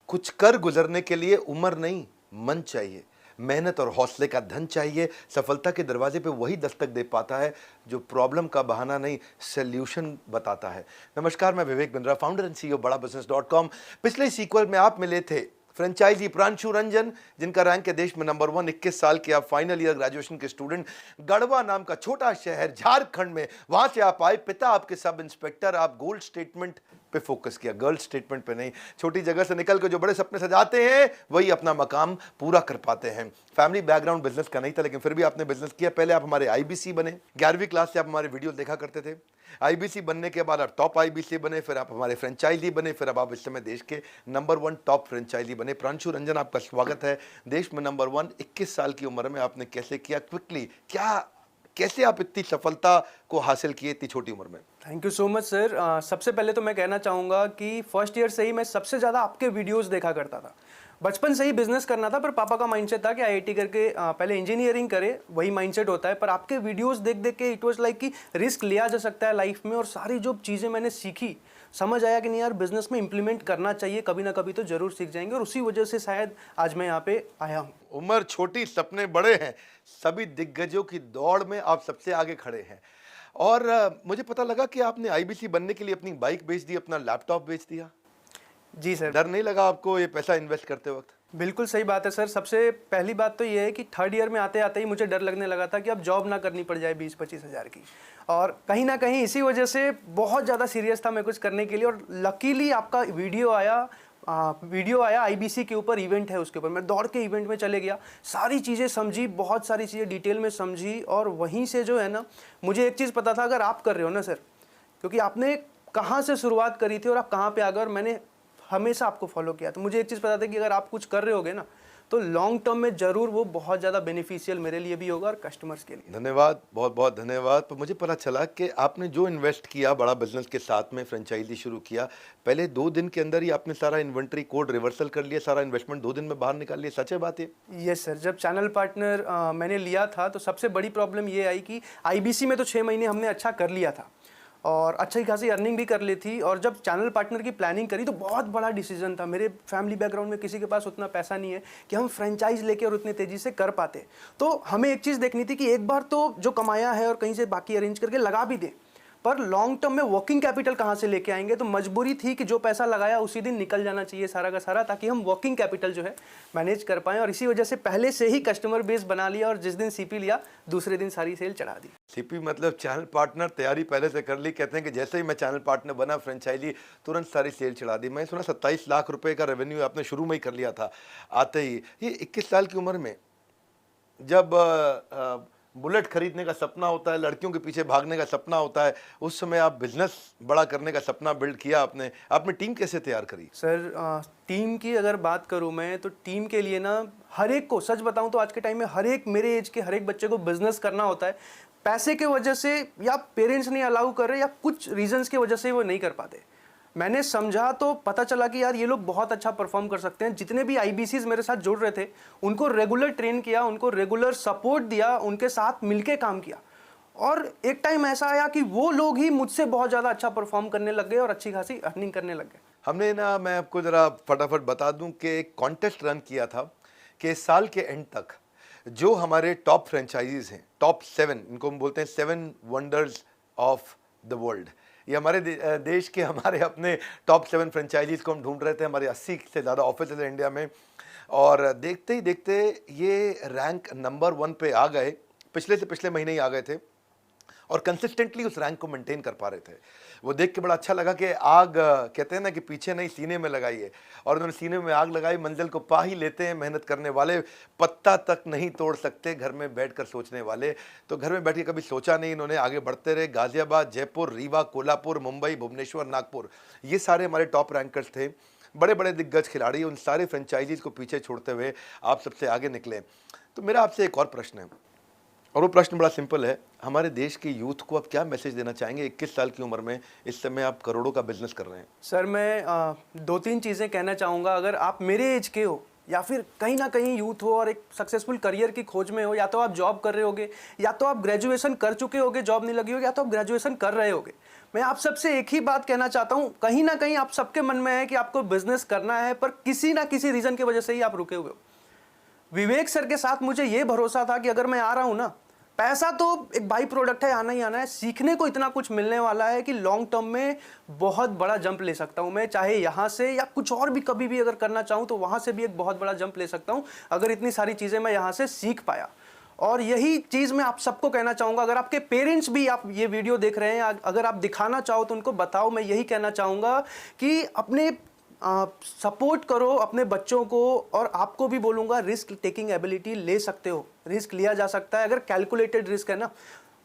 कुछ कर गुजरने के लिए उम्र नहीं, मन चाहिए। मेहनत और हौसले का धन चाहिए। सफलता के दरवाजे पे वही दस्तक दे पाता है जो प्रॉब्लम का बहाना नहीं, सॉल्यूशन बताता है। नमस्कार, मैं Vivek Bindra, founder and CEO बड़ा बिजनेस.com। पिछले सीक्वल में आप मिले थे फ्रेंचाइजी प्रांशु रंजन, जिनका रैंक है देश में नंबर 1। 21 साल के आप फाइनल ईयर ग्रेजुएशन के स्टूडेंट। गढ़वा नाम का छोटा शहर झारखंड में, वहां से आप आए। पिता आपके सब इंस्पेक्टर। आप गोल्ड स्टेटमेंट पे फोकस किया, गर्ल स्टेटमेंट पे नहीं। छोटी जगह से निकल कर जो बड़े सपने सजाते हैं वही अपना मकाम पूरा कर पाते हैं। फैमिली बैकग्राउंड बिजनेस का नहीं था, लेकिन फिर भी आपने बिजनेस किया। पहले आप हमारे आईबीसी बने, 11वीं क्लास से आप हमारे वीडियो देखा करते थे। आईबीसी बनने के बाद आप टॉप आईबीसी बने, फिर आप हमारे फ्रेंचाइजी बने, फिर अब आप इस समय देश के नंबर 1 टॉप फ्रेंचाइजी बने। प्रांशु रंजन, आपका स्वागत है देश में नंबर 1। 21 साल की उम्र में आपने कैसे किया, क्विकली कैसे आप इतनी सफलता को हासिल किए इतनी छोटी उम्र में? Thank you so much sir. सबसे पहले तो मैं कहना चाहूँगा कि फर्स्ट ईयर से ही मैं सबसे ज़्यादा आपके वीडियोस देखा करता था। बचपन से ही बिजनेस करना था, पर पापा का माइंडसेट था कि आईआईटी करके पहले इंजीनियरिंग करे, वही माइंडसेट होता है। पर आपके वीडियोस देख देख के इट वाज लाइक कि रिस्क लिया जा सकता है लाइफ में, और सारी जो चीज़ें मैंने सीखी, समझ आया कि नहीं यार, बिजनेस में इंप्लीमेंट करना चाहिए, कभी ना कभी तो जरूर सीख जाएंगे। और उसी वजह से शायद आज मैं यहाँ पे आया हूँ। उम्र छोटी, सपने बड़े हैं। सभी दिग्गजों की दौड़ में आप सबसे आगे खड़े हैं। और मुझे पता लगा कि आपने आईबीसी बनने के लिए अपनी बाइक बेच दी, अपना लैपटॉप बेच दिया। जी सर। डर नहीं लगा आपको ये पैसा इन्वेस्ट करते वक्त? बिल्कुल सही बात है सर। सबसे पहली बात तो ये है कि थर्ड ईयर में आते आते ही मुझे डर लगने लगा था कि अब जॉब ना करनी पड़ जाए 20-25 हज़ार की। और कहीं ना कहीं इसी वजह से बहुत ज़्यादा सीरियस था मैं कुछ करने के लिए। और लकीली आपका वीडियो आया आईबीसी के ऊपर, इवेंट है उसके ऊपर। मैं दौड़ के इवेंट में चले गया, सारी चीज़ें समझी, बहुत सारी चीज़ें डिटेल में समझी। और वहीं से जो है ना, मुझे एक चीज़ पता था, अगर आप कर रहे हो ना सर, क्योंकि आपने कहाँ से शुरुआत करी थी और आप कहाँ पे आ गए, और मैंने हमेशा आपको फॉलो किया, तो मुझे एक चीज़ पता था कि अगर आप कुछ कर रहे होगे ना, तो लॉन्ग टर्म में ज़रूर वो बहुत ज़्यादा बेनिफिशियल मेरे लिए भी होगा और कस्टमर्स के लिए। धन्यवाद, बहुत बहुत धन्यवाद। पर मुझे पता चला कि आपने जो इन्वेस्ट किया बड़ा बिजनेस के साथ में, फ्रेंचाइजी शुरू किया, पहले 2 दिन के अंदर ही आपने सारा इन्वेंट्री कोड रिवर्सल कर लिया, सारा इन्वेस्टमेंट 2 दिन में बाहर निकाल लिया। सच है बात ये? Yes sir. जब चैनल पार्टनर मैंने लिया था, तो सबसे बड़ी प्रॉब्लम ये आई कि आईबीसी में तो 6 महीने हमने अच्छा कर लिया था और अच्छी खासी अर्निंग भी कर ली थी। और जब चैनल पार्टनर की प्लानिंग करी तो बहुत बड़ा डिसीजन था। मेरे फैमिली बैकग्राउंड में किसी के पास उतना पैसा नहीं है कि हम फ्रेंचाइज लेके और उतने तेज़ी से कर पाते। तो हमें एक चीज़ देखनी थी कि एक बार तो जो कमाया है और कहीं से बाकी अरेंज करके लगा भी दें, पर लॉन्ग टर्म में वर्किंग कैपिटल कहाँ से लेके आएंगे। तो मजबूरी थी कि जो पैसा लगाया उसी दिन निकल जाना चाहिए सारा का सारा, ताकि हम वर्किंग कैपिटल जो है मैनेज कर पाएँ। और इसी वजह से पहले से ही कस्टमर बेस बना लिया, और जिस दिन सीपी लिया दूसरे दिन सारी सेल चढ़ा दी। सीपी मतलब चैनल पार्टनर, तैयारी पहले से कर ली। कहते हैं कि जैसे ही मैं चैनल पार्टनर बना, फ्रेंचाइजी तुरंत सारी सेल चढ़ा दी। मैं सुना 27 लाख रुपए का रेवेन्यू आपने शुरू में ही कर लिया था आते ही। ये 21 साल की उम्र में जब बुलेट खरीदने का सपना होता है, लड़कियों के पीछे भागने का सपना होता है, उस समय आप बिजनेस बड़ा करने का सपना बिल्ड किया आपने टीम कैसे तैयार करी? सर, टीम की अगर बात करूं मैं, तो टीम के लिए ना, हर एक को सच बताऊं तो आज के टाइम में हर एक मेरे एज के हर एक बच्चे को बिजनेस करना होता है। पैसे के वजह से, या पेरेंट्स नहीं अलाउ कर रहे, या कुछ रीजंस की वजह से वो नहीं कर पाते। मैंने समझा तो पता चला कि यार ये लोग बहुत अच्छा परफॉर्म कर सकते हैं। जितने भी आईबीसीज मेरे साथ जुड़ रहे थे, उनको रेगुलर ट्रेन किया, उनको रेगुलर सपोर्ट दिया, उनके साथ मिलके काम किया। और एक टाइम ऐसा आया कि वो लोग ही मुझसे बहुत ज़्यादा अच्छा परफॉर्म करने लग गए और अच्छी खासी अर्निंग करने लग गए। हमने ना, मैं आपको ज़रा फटाफट बता दूं कि एक कॉन्टेस्ट रन किया था कि साल के एंड तक जो हमारे टॉप फ्रेंचाइजीज हैं, टॉप 7, इनको हम बोलते हैं 7 वंडर्स ऑफ द वर्ल्ड। ये हमारे देश के हमारे अपने टॉप 7 फ्रेंचाइजीज को हम ढूंढ रहे थे। हमारे 80 से ज़्यादा ऑफिस है इंडिया में, और देखते ही देखते ये रैंक नंबर 1 पे आ गए। पिछले से पिछले महीने ही आ गए थे और कंसिस्टेंटली उस रैंक को मेंटेन कर पा रहे थे। वो देख के बड़ा अच्छा लगा कि आग, कहते हैं ना कि पीछे नहीं सीने में लगाइए, और उन्होंने सीने में आग लगाई। मंजिल को पा ही लेते हैं मेहनत करने वाले, पत्ता तक नहीं तोड़ सकते घर में बैठकर सोचने वाले। तो घर में बैठ के कभी सोचा नहीं, इन्होंने आगे बढ़ते रहे। गाजियाबाद, जयपुर, रीवा, कोल्हापुर, मुंबई, भुवनेश्वर, नागपुर, ये सारे हमारे टॉप रैंकर्स थे। बड़े बड़े दिग्गज खिलाड़ी, उन सारे फ्रेंचाइजीज को पीछे छोड़ते हुए आप सबसे आगे निकले। तो मेरा आपसे एक और प्रश्न है, और वो प्रश्न बड़ा सिंपल है। हमारे देश के यूथ को आप क्या मैसेज देना चाहेंगे? 21 साल की उम्र में इस समय आप करोड़ों का बिजनेस कर रहे हैं। सर, मैं 2-3 चीज़ें कहना चाहूँगा। अगर आप मेरे एज के हो या फिर कहीं ना कहीं यूथ हो और एक सक्सेसफुल करियर की खोज में हो, या तो आप जॉब कर रहे होगे, या तो आप ग्रेजुएशन कर चुके होगे, जॉब नहीं लगी होगी, या तो आप ग्रेजुएशन कर रहे होगे, मैं आप सबसे एक ही बात कहना चाहता हूं, कहीं ना कहीं आप सबके मन में है कि आपको बिजनेस करना है, पर किसी ना किसी रीजन की वजह से ही आप रुके हुए हो। विवेक सर के साथ मुझे ये भरोसा था कि अगर मैं आ रहा हूं ना, पैसा तो एक बाई प्रोडक्ट है, आना ही आना है, सीखने को इतना कुछ मिलने वाला है कि लॉन्ग टर्म में बहुत बड़ा जंप ले सकता हूं मैं, चाहे यहां से या कुछ और भी कभी भी अगर करना चाहूं तो वहां से भी एक बहुत बड़ा जंप ले सकता हूं, अगर इतनी सारी चीजें मैं यहां से सीख पाया। और यही चीज मैं आप सबको कहना चाहूंगा, अगर आपके पेरेंट्स भी आप ये वीडियो देख रहे हैं, अगर आप दिखाना चाहो तो उनको बताओ, मैं यही कहना चाहूंगा कि अपने सपोर्ट करो अपने बच्चों को, और आपको भी बोलूँगा रिस्क टेकिंग एबिलिटी ले सकते हो, रिस्क लिया जा सकता है, अगर कैलकुलेटेड रिस्क है ना,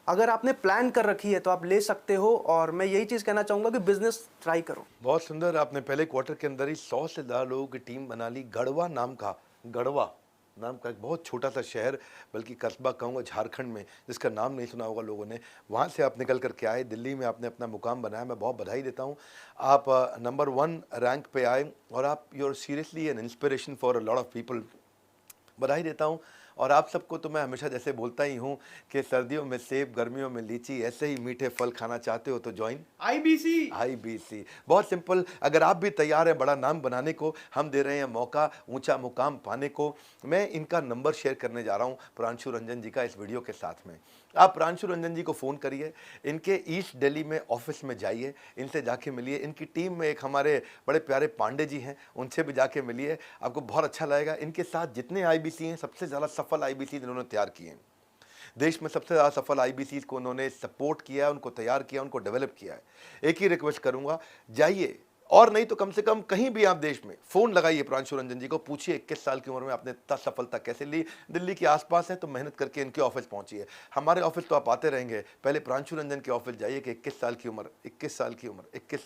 अगर आपने प्लान कर रखी है तो आप ले सकते हो। और मैं यही चीज़ कहना चाहूँगा कि बिजनेस ट्राई करो। बहुत सुंदर, आपने पहले क्वार्टर के अंदर ही 100 से ज़्यादा लोगों की टीम बना ली। गढ़वा नाम का एक बहुत छोटा सा शहर, बल्कि कस्बा कहूँगा झारखंड में, जिसका नाम नहीं सुना होगा लोगों ने, वहाँ से आप निकल करके आए, दिल्ली में आपने अपना मुकाम बनाया। मैं बहुत बधाई देता हूँ, आप नंबर 1 रैंक पे आए और आप you are seriously an inspiration for a lot of people. बधाई देता हूँ। और आप सबको तो मैं हमेशा जैसे बोलता ही हूँ कि सर्दियों में सेब, गर्मियों में लीची, ऐसे ही मीठे फल खाना चाहते हो तो ज्वाइन IBC। बहुत सिंपल। अगर आप भी तैयार हैं बड़ा नाम बनाने को, हम दे रहे हैं मौका ऊंचा मुकाम पाने को। मैं इनका नंबर शेयर करने जा रहा हूँ प्रांशु रंजन जी का इस वीडियो के साथ में। आप प्रांशु रंजन जी को फ़ोन करिए, इनके ईस्ट दिल्ली में ऑफिस में जाइए, इनसे जाके मिलिए। इनकी टीम में एक हमारे बड़े प्यारे पांडे जी हैं, उनसे भी जाके मिलिए, आपको बहुत अच्छा लगेगा। इनके साथ जितने IBC हैं, सबसे ज़्यादा सफल IBC इन्होंने तैयार किए हैं। देश में सबसे ज़्यादा सफल IBC को उन्होंने सपोर्ट किया, उनको तैयार किया, उनको डेवलप किया है। एक ही रिक्वेस्ट करूँगा, जाइए, और नहीं तो कम से कम कहीं भी आप देश में फ़ोन लगाइए प्रांशु रंजन जी को, पूछिए 21 साल की उम्र में आपने इतना सफलता कैसे ली। दिल्ली के आसपास है तो मेहनत करके इनके ऑफिस पहुंचिए। हमारे ऑफिस तो आप आते रहेंगे, पहले प्रांशु रंजन के ऑफिस जाइए कि 21 साल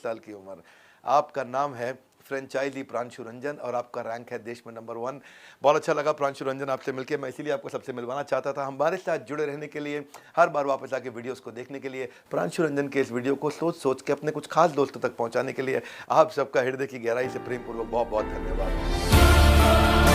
की उम्र, आपका नाम है फ्रेंचाइजी प्रांशु रंजन और आपका रैंक है देश में नंबर 1। बहुत अच्छा लगा प्रांशु रंजन आपसे मिलकर, मैं इसीलिए आपको सबसे मिलवाना चाहता था। हमारे साथ जुड़े रहने के लिए, हर बार वापस आके वीडियोस को देखने के लिए, प्रांशु रंजन के इस वीडियो को सोच के अपने कुछ खास दोस्तों तक पहुंचाने के लिए आप सबका हृदय की गहराई से प्रेमपूर्वक बहुत बहुत धन्यवाद।